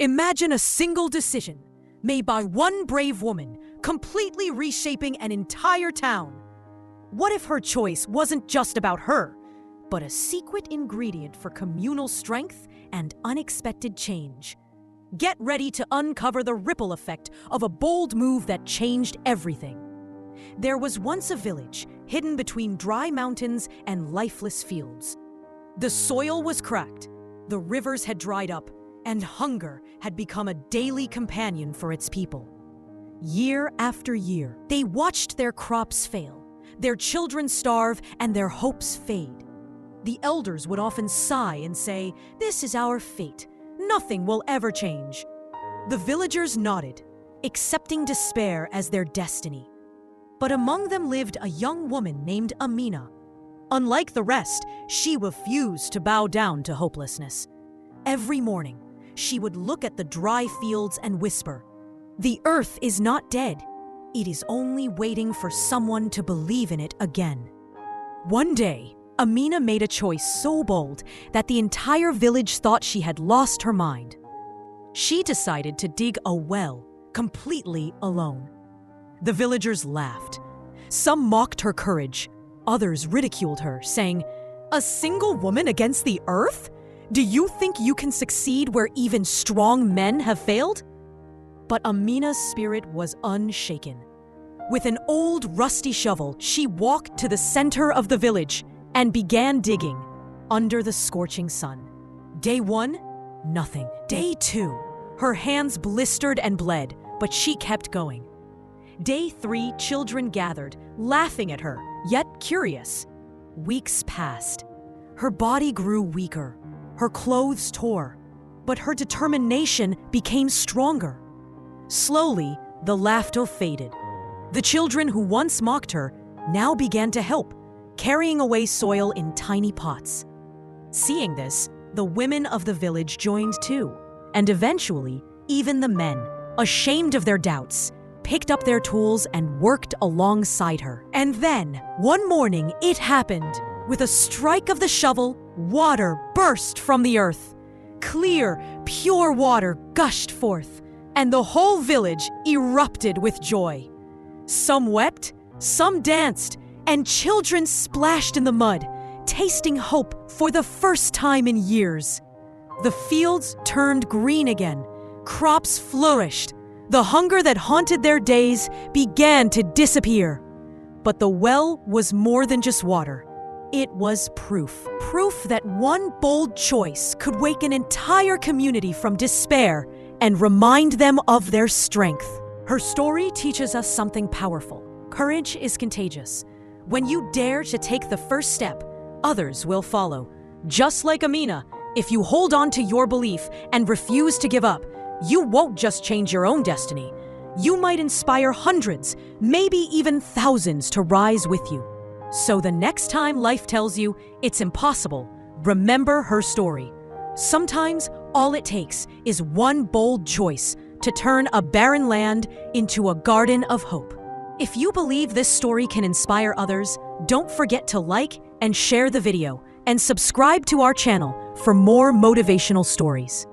Imagine a single decision made by one brave woman, completely reshaping an entire town. What if her choice wasn't just about her, but a secret ingredient for communal strength and unexpected change? Get ready to uncover the ripple effect of a bold move that changed everything. There was once a village hidden between dry mountains and lifeless fields. The soil was cracked, the rivers had dried up, and hunger had become a daily companion for its people. Year after year, they watched their crops fail, their children starve, and their hopes fade. The elders would often sigh and say, "This is our fate. Nothing will ever change." The villagers nodded, accepting despair as their destiny. But among them lived a young woman named Amina. Unlike the rest, she refused to bow down to hopelessness. Every morning, she would look at the dry fields and whisper, "The earth is not dead. It is only waiting for someone to believe in it again." One day, Amina made a choice so bold that the entire village thought she had lost her mind. She decided to dig a well, completely alone. The villagers laughed. Some mocked her courage. Others ridiculed her, saying, "A single woman against the earth? Do you think you can succeed where even strong men have failed?" But Amina's spirit was unshaken. With an old rusty shovel, she walked to the center of the village and began digging under the scorching sun. Day 1, nothing. Day 2, her hands blistered and bled, but she kept going. Day 3, children gathered, laughing at her, yet curious. Weeks passed. Her body grew weaker. Her clothes tore, but her determination became stronger. Slowly, the laughter faded. The children who once mocked her now began to help, carrying away soil in tiny pots. Seeing this, the women of the village joined too, and eventually, even the men, ashamed of their doubts, picked up their tools and worked alongside her. And then, one morning, it happened. With a strike of the shovel, water burst from the earth. Clear, pure water gushed forth, and the whole village erupted with joy. Some wept, some danced, and children splashed in the mud, tasting hope for the first time in years. The fields turned green again, crops flourished. The hunger that haunted their days began to disappear. But the well was more than just water. It was proof that one bold choice could wake an entire community from despair and remind them of their strength. Her story teaches us something powerful. Courage is contagious. When you dare to take the first step, others will follow. Just like Amina, if you hold on to your belief and refuse to give up, you won't just change your own destiny. You might inspire hundreds, maybe even thousands to rise with you. So the next time life tells you it's impossible, remember her story. Sometimes all it takes is one bold choice to turn a barren land into a garden of hope. If you believe this story can inspire others, don't forget to like and share the video and subscribe to our channel for more motivational stories.